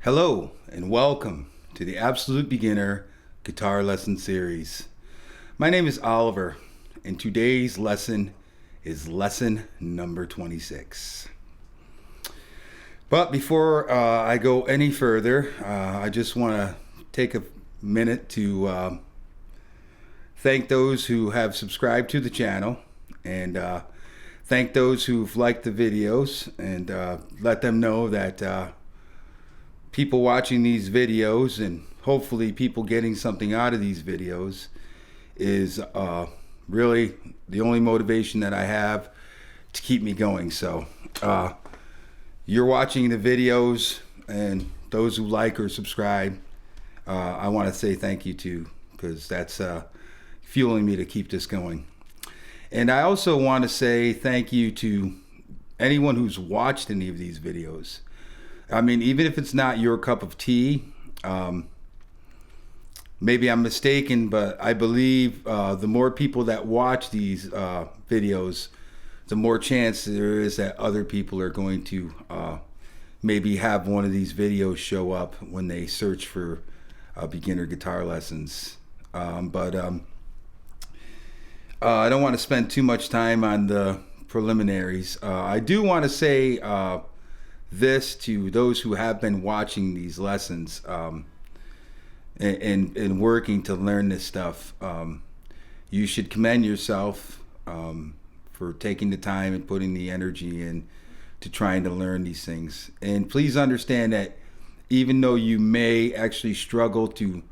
Hello and welcome to the Absolute Beginner Guitar Lesson Series. My name is Oliver and today's lesson is lesson number 26. But before I go any further, I just want to take a minute to thank those who have subscribed to the channel and thank those who've liked the videos and let them know that people watching these videos and hopefully people getting something out of these videos is really the only motivation that I have to keep me going. So you're watching the videos, and those who like or subscribe, I want to say thank you to, because that's fueling me to keep this going. And I also want to say thank you to anyone who's watched any of these videos. I mean, even if it's not your cup of tea, maybe I'm mistaken, but I believe the more people that watch these videos, the more chance there is that other people are going to maybe have one of these videos show up when they search for beginner guitar lessons. But I don't want to spend too much time on the preliminaries. I do want to say this to those who have been watching these lessons and working to learn this stuff. You should commend yourself for taking the time and putting the energy in to trying to learn these things. And please understand that even though you may actually struggle to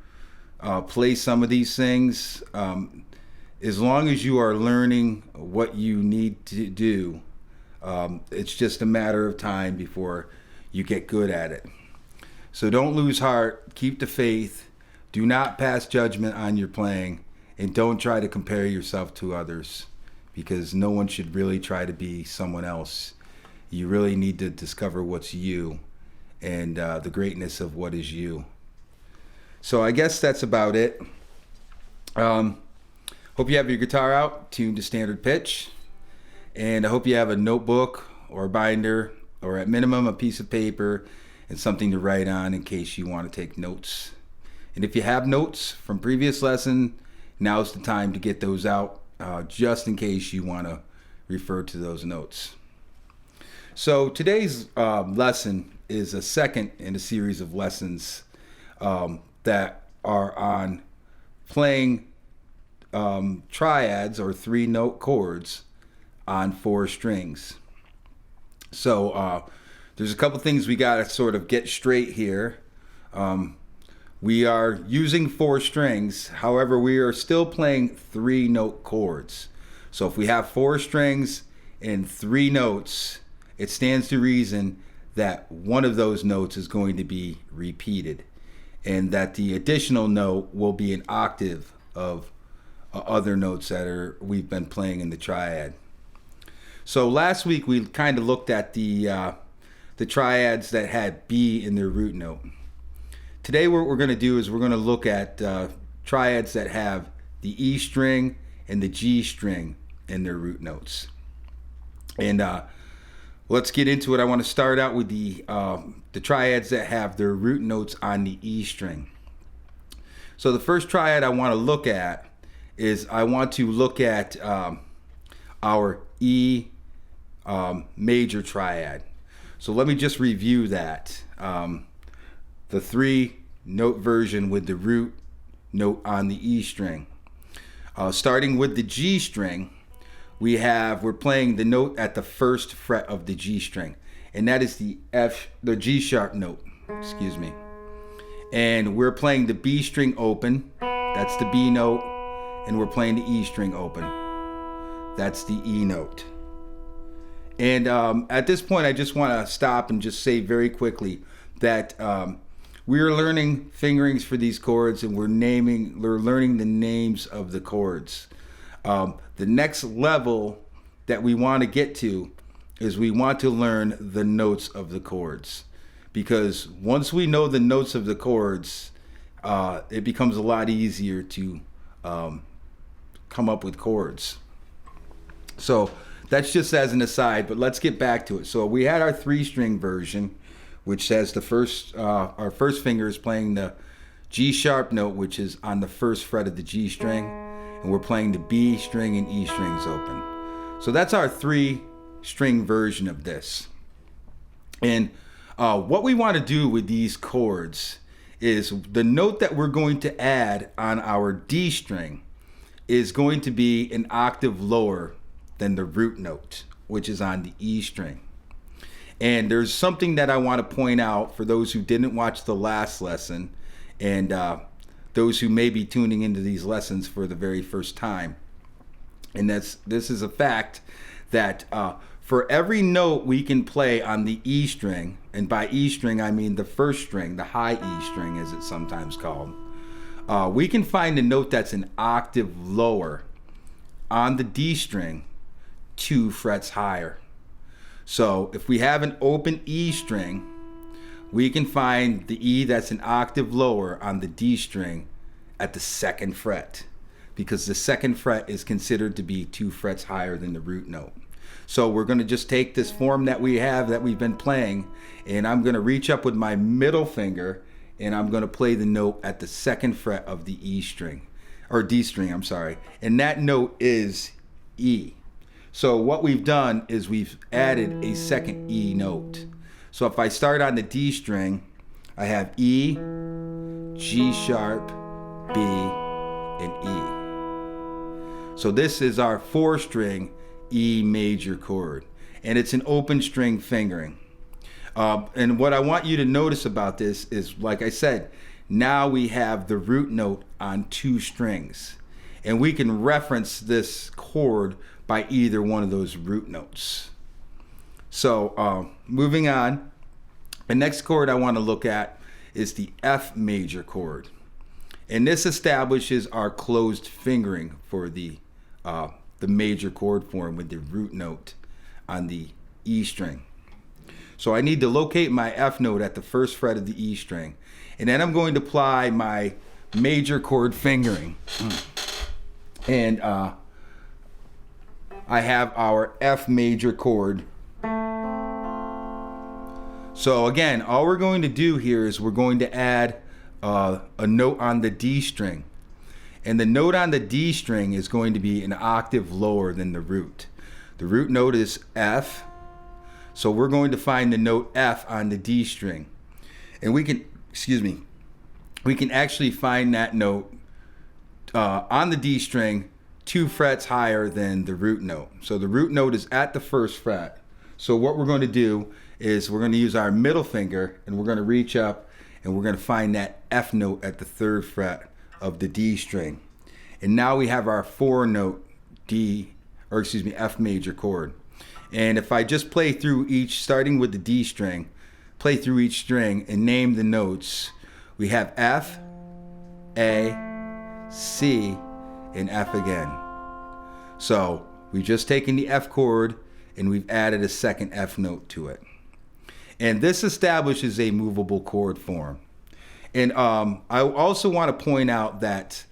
play some of these things, as long as you are learning what you need to do, it's just a matter of time before you get good at it. So don't lose heart, keep the faith, do not pass judgment on your playing, and don't try to compare yourself to others, because no one should really try to be someone else. You really need to discover what's you and the greatness of what is you. So I guess that's about it. Hope you have your guitar out, tuned to standard pitch. And I hope you have a notebook or a binder, or at minimum a piece of paper and something to write on in case you want to take notes. And if you have notes from previous lesson, now's the time to get those out, just in case you want to refer to those notes. So today's lesson is a second in a series of lessons that are on playing triads or 3-note chords on 4 strings. So there's a couple things we got to sort of get straight here. We are using 4 strings, however we are still playing 3-note chords. So if we have 4 strings and 3 notes, it stands to reason that one of those notes is going to be repeated, and that the additional note will be an octave of other notes that we've been playing in the triad. So last week we kind of looked at the triads that had B in their root note. Today what we're going to do is we're going to look at triads that have the E string and the G string in their root notes. And let's get into it. I want to start out with the triads that have their root notes on the E string. So the first triad I want to look at is I want to look at our E major triad. So let me just review that. The 3-note version with the root note on the E string. Starting with the G string, we're playing the note at the 1st fret of the G string, and that is the G sharp note, excuse me. And we're playing the B string open, that's the B note, and we're playing the E string open, that's the E note. And at this point I just want to stop and just say very quickly that we're learning fingerings for these chords, and we're learning the names of the chords. The next level that we want to get to is we want to learn the notes of the chords, because once we know the notes of the chords, it becomes a lot easier to come up with chords. So that's just as an aside, but let's get back to it. So we had our 3-string version, which says the first, our first finger is playing the G sharp note, which is on the first fret of the G string, and we're playing the B string and E strings open. So that's our 3-string version of this. And what we want to do with these chords is the note that we're going to add on our D string is going to be an octave lower than the root note, which is on the E string. And there's something that I want to point out for those who didn't watch the last lesson, and those who may be tuning into these lessons for the very first time. And this is a fact that for every note we can play on the E string, and by E string I mean the first string, the high E string as it's sometimes called, we can find a note that's an octave lower on the D string 2 frets higher. So if we have an open E string, we can find the E that's an octave lower on the D string at the 2nd fret, because the 2nd fret is considered to be 2 frets higher than the root note. So we're going to just take this form that we have that we've been playing, and I'm going to reach up with my middle finger and I'm going to play the note at the 2nd fret of the E string, or D string, I'm sorry, and that note is E. So what we've done is we've added a 2nd E note. So if I start on the D string, I have E, G sharp, B, and E. So this is our 4-string E major chord, and it's an open string fingering. And what I want you to notice about this is, like I said, now we have the root note on 2 strings, and we can reference this chord by either one of those root notes. So moving on, the next chord I want to look at is the F major chord, and this establishes our closed fingering for the major chord form with the root note on the E string. So I need to locate my F note at the 1st fret of the E string, and then I'm going to apply my major chord fingering, and I have our F major chord. So again, all we're going to do here is we're going to add a note on the D string. And the note on the D string is going to be an octave lower than the root. The root note is F. So we're going to find the note F on the D string. And we can actually find that note on the D string 2 frets higher than the root note. So the root note is at the 1st fret. So what we're going to do is we're going to use our middle finger and we're going to reach up and we're going to find that F note at the 3rd fret of the D string. And now we have our 4-note F major chord. And if I just play through each, starting with the D string, play through each string and name the notes, we have F, A, C, and F again. So we've just taken the F chord and we've added a 2nd F note to it. And this establishes a movable chord form. And I also want to point out that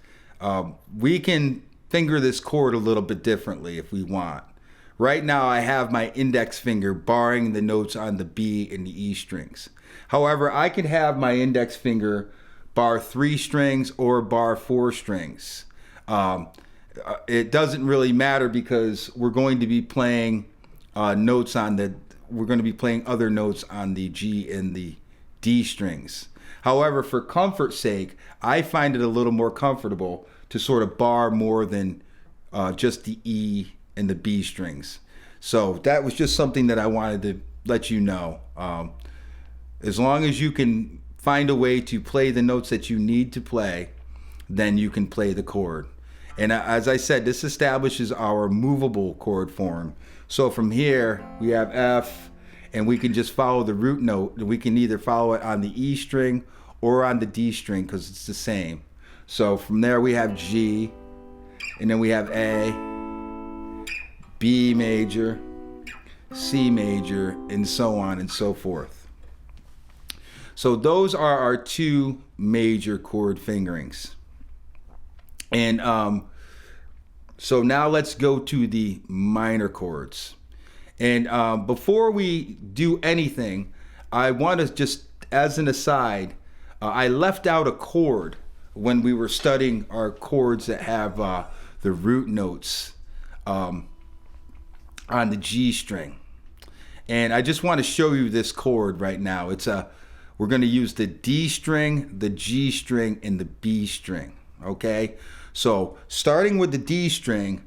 we can finger this chord a little bit differently if we want. Right now I have my index finger barring the notes on the B and the E strings. However, I could have my index finger bar 3 strings or bar 4 strings. It doesn't really matter because we're going to be playing other notes on the G and the D strings. However, for comfort's sake, I find it a little more comfortable to sort of bar more than just the E and the B strings. So that was just something that I wanted to let you know. As long as you can find a way to play the notes that you need to play, then you can play the chord. And as I said, this establishes our movable chord form. So from here, we have F, and we can just follow the root note. We can either follow it on the E string or on the D string because it's the same. So from there we have G, and then we have A, B major, C major, and so on and so forth. So those are our 2 major chord fingerings. And so now let's go to the minor chords. And before we do anything, I want to just, as an aside, I left out a chord when we were studying our chords that have the root notes on the G string. And I just want to show you this chord right now. We're going to use the D string, the G string, and the B string. Okay? So starting with the D string,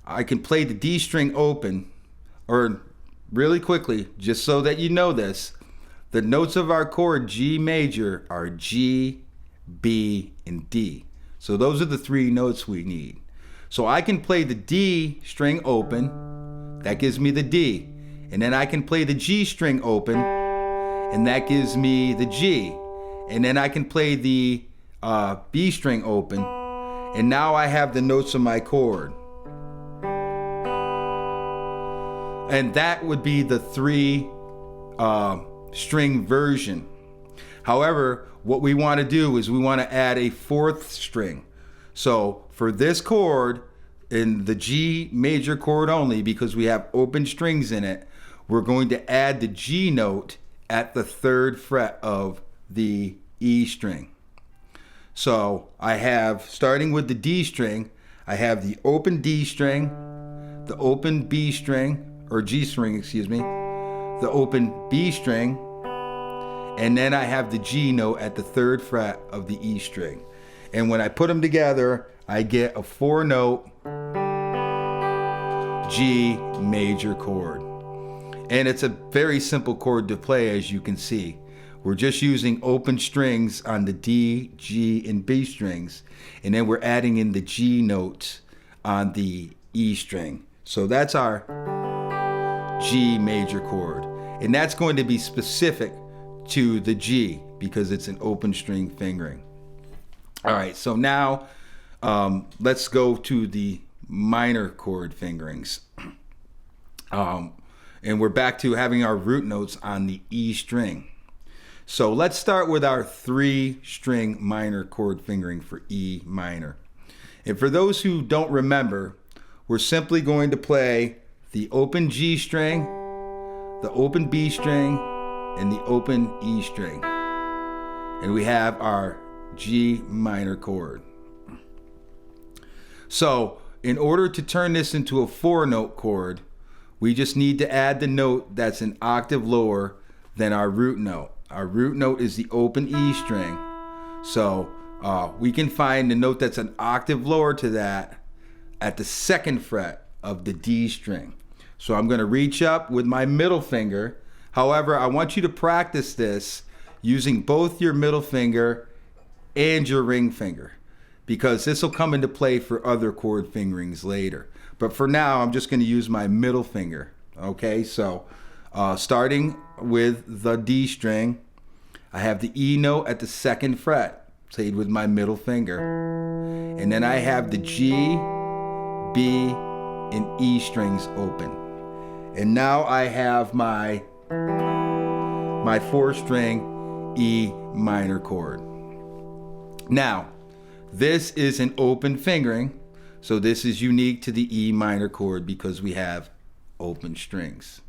I can play the D string open, or really quickly, just so that you know this, the notes of our chord G major are G, B, and D. So those are the 3 notes we need. So I can play the D string open, that gives me the D. And then I can play the G string open, and that gives me the G. And then I can play the B string open, and now I have the notes of my chord. And that would be the 3 string version. However, what we want to do is we want to add a 4th string. So for this chord, in the G major chord only, because we have open strings in it, we're going to add the G note at the 3rd fret of the E string. So I have, starting with the D string, I have the open D string, the open B string, or G string, excuse me, the open B string, and then I have the G note at the 3rd fret of the E string. And when I put them together, I get a 4-note G major chord. And it's a very simple chord to play, as you can see. We're just using open strings on the D, G, and B strings, and then we're adding in the G notes on the E string. So that's our G major chord, and that's going to be specific to the G because it's an open string fingering. All right, so now let's go to the minor chord fingerings. And we're back to having our root notes on the E string. So let's start with our 3-string minor chord fingering for E minor. And for those who don't remember, we're simply going to play the open G string, the open B string, and the open E string. And we have our G minor chord. So in order to turn this into a 4-note chord, we just need to add the note that's an octave lower than our root note. Our root note is the open E string. So we can find the note that's an octave lower to that at the 2nd fret of the D string. So I'm going to reach up with my middle finger. However, I want you to practice this using both your middle finger and your ring finger, because this will come into play for other chord fingerings later. But for now, I'm just going to use my middle finger. Okay, so starting with the D string, I have the E note at the 2nd fret, played with my middle finger. And then I have the G, B, and E strings open. And now I have my 4-string E minor chord. Now, this is an open fingering, so this is unique to the E minor chord because we have open strings.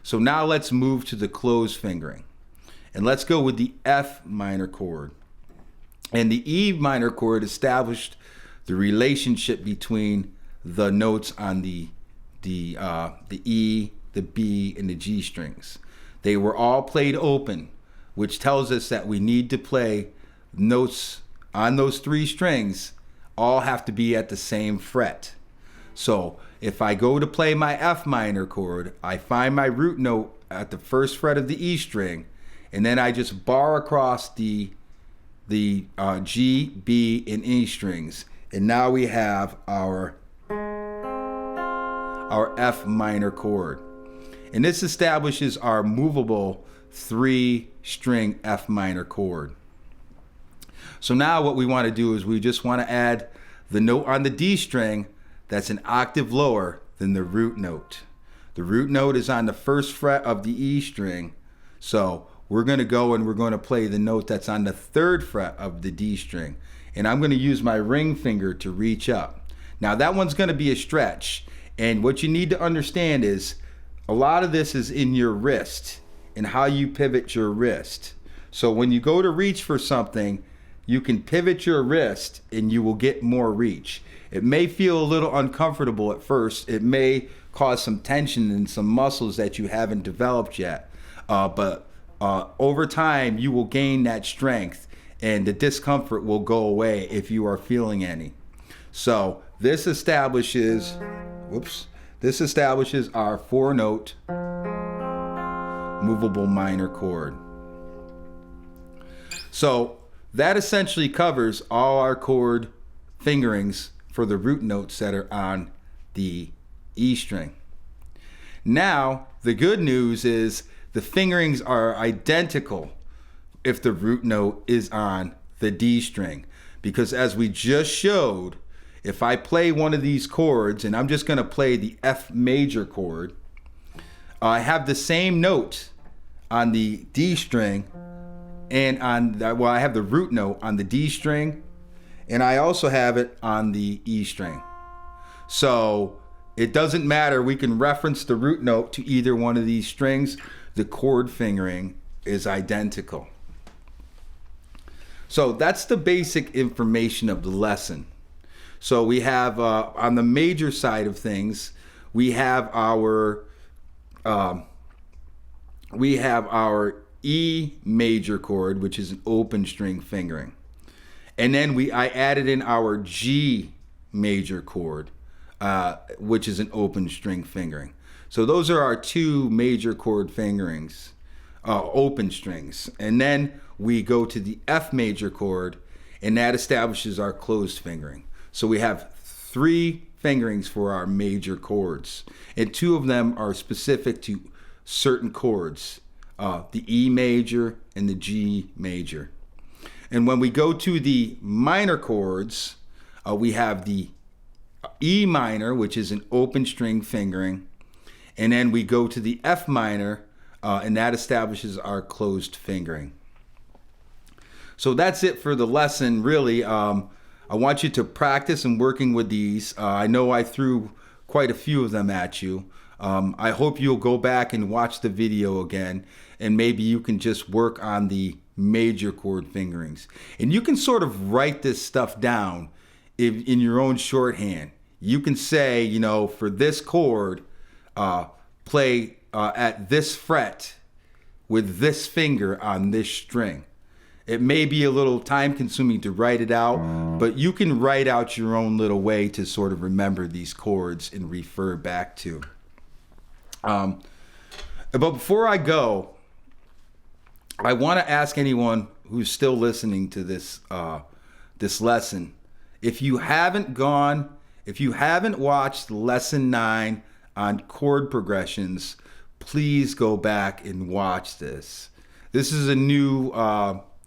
So now let's move to the closed fingering. And let's go with the F minor chord. And the E minor chord established the relationship between the notes on the E, the B, and the G strings. They were all played open, which tells us that we need to play notes on those 3 strings all have to be at the same fret. So if I go to play my F minor chord, I find my root note at the 1st fret of the E string, and then I just bar across the G, B, and E strings, and now we have our F minor chord. And this establishes our movable 3-string F minor chord. So now what we want to do is we just want to add the note on the D string that's an octave lower than the root note. The root note is on the 1st fret of the E string. So we're going to go and we're going to play the note that's on the 3rd fret of the D string. And I'm going to use my ring finger to reach up. Now that one's going to be a stretch. And what you need to understand is a lot of this is in your wrist. in how you pivot your wrist. So when you go to reach for something, you can pivot your wrist and you will get more reach. It may feel a little uncomfortable at first. It may cause some tension in some muscles that you haven't developed yet. But over time, you will gain that strength and the discomfort will go away if you are feeling any. So this establishes our 4-note movable minor chord. So that essentially covers all our chord fingerings for the root notes that are on the E string. Now, the good news is the fingerings are identical if the root note is on the D string. Because as we just showed, if I play one of these chords, and I'm just going to play the F major chord, I have the same note on the D string and I have the root note on the D string, and I also have it on the E string. So it doesn't matter. We can reference the root note to either one of these strings. The chord fingering is identical. So that's the basic information of the lesson. So we have on the major side of things, we have our E major chord, which is an open string fingering. And then I added in our G major chord, which is an open string fingering. So those are our 2 major chord fingerings, open strings. And then we go to the F major chord, and that establishes our closed fingering. So we have 3 fingerings for our major chords, and 2 of them are specific to certain chords, the E major and the G major. And when we go to the minor chords, we have the E minor, which is an open string fingering, and then we go to the F minor, and that establishes our closed fingering. So that's it for the lesson, really. I want you to practice and working with these. I know I threw quite a few of them at you. I hope you'll go back and watch the video again, and maybe you can just work on the major chord fingerings. And you can sort of write this stuff down in your own shorthand. You can say, for this chord, play at this fret with this finger on this string. It may be a little time consuming to write it out, but you can write out your own little way to sort of remember these chords and refer back to. But before I go, I want to ask anyone who's still listening to this this lesson, if you haven't watched lesson 9 on chord progressions, please go back and watch this. This is a new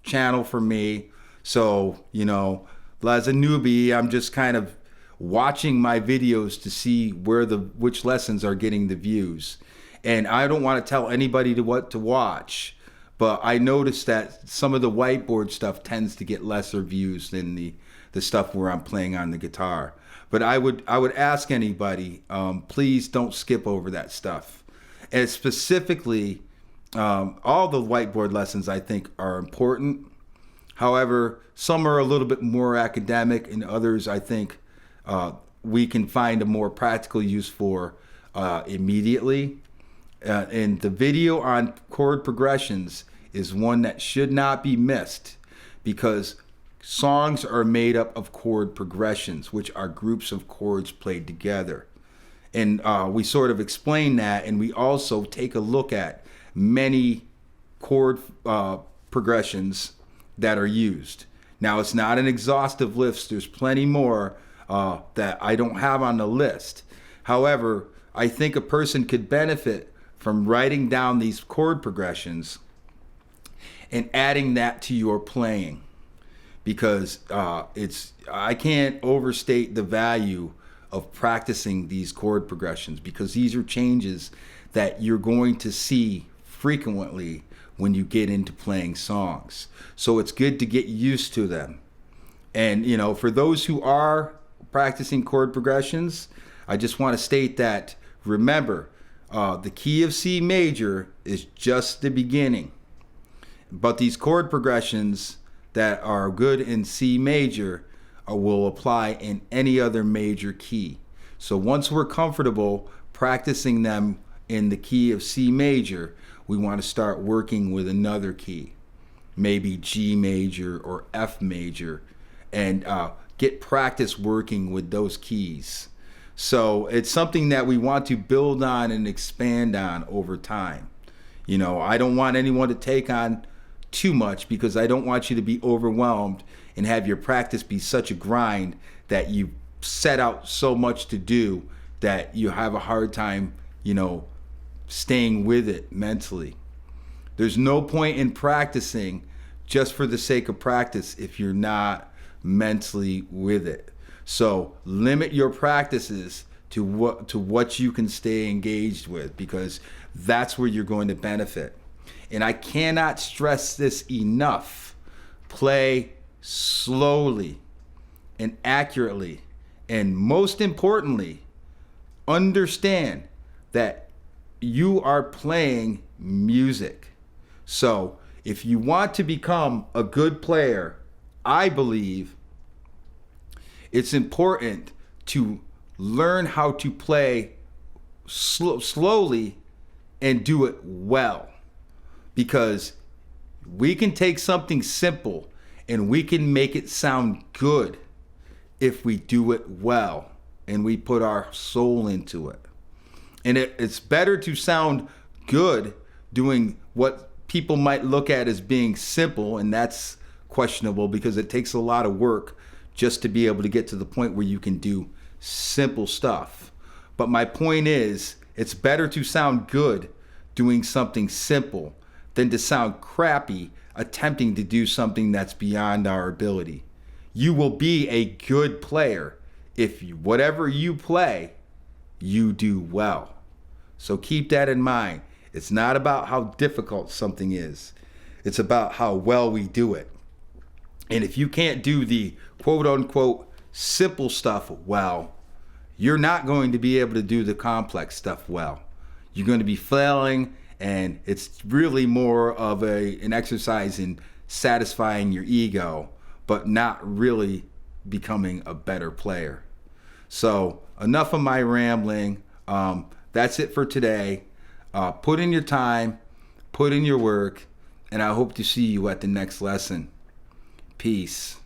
channel for me, so as a newbie, I'm just kind of watching my videos to see which lessons are getting the views. And I don't want to tell anybody what to watch, but I noticed that some of the whiteboard stuff tends to get lesser views than the stuff where I'm playing on the guitar. But I would ask anybody, please don't skip over that stuff. And specifically, all the whiteboard lessons I think are important. However, some are a little bit more academic, and others I think we can find a more practical use for immediately. And the video on chord progressions is one that should not be missed, because songs are made up of chord progressions, which are groups of chords played together. And we sort of explain that, and we also take a look at many chord progressions that are used. Now, it's not an exhaustive list. There's plenty more that I don't have on the list. However, I think a person could benefit from writing down these chord progressions and adding that to your playing, because I can't overstate the value of practicing these chord progressions, because these are changes that you're going to see frequently when you get into playing songs. So it's good to get used to them. And for those who are practicing chord progressions, I just want to state that, remember, The key of C major is just the beginning. But these chord progressions that are good in C major will apply in any other major key. So once we're comfortable practicing them in the key of C major, we want to start working with another key, maybe G major or F major, and get practice working with those keys. So it's something that we want to build on and expand on over time. You know, I don't want anyone to take on too much, because I don't want you to be overwhelmed and have your practice be such a grind that you set out so much to do that you have a hard time, you know, staying with it mentally. There's no point in practicing just for the sake of practice if you're not mentally with it. So limit your practices to what you can stay engaged with, because that's where you're going to benefit. And I cannot stress this enough. Play slowly and accurately. And most importantly, understand that you are playing music. So if you want to become a good player, I believe it's important to learn how to play slowly and do it well. Because we can take something simple and we can make it sound good if we do it well and we put our soul into it. And it's better to sound good doing what people might look at as being simple, and that's questionable because it takes a lot of work just to be able to get to the point where you can do simple stuff. But my point is, it's better to sound good doing something simple than to sound crappy attempting to do something that's beyond our ability. You will be a good player if whatever you play, you do well. So keep that in mind. It's not about how difficult something is. It's about how well we do it. And if you can't do the quote unquote simple stuff well, you're not going to be able to do the complex stuff well. You're going to be failing, and it's really more of an exercise in satisfying your ego, but not really becoming a better player. So enough of my rambling. That's it for today. Put in your time, put in your work, and I hope to see you at the next lesson. Peace.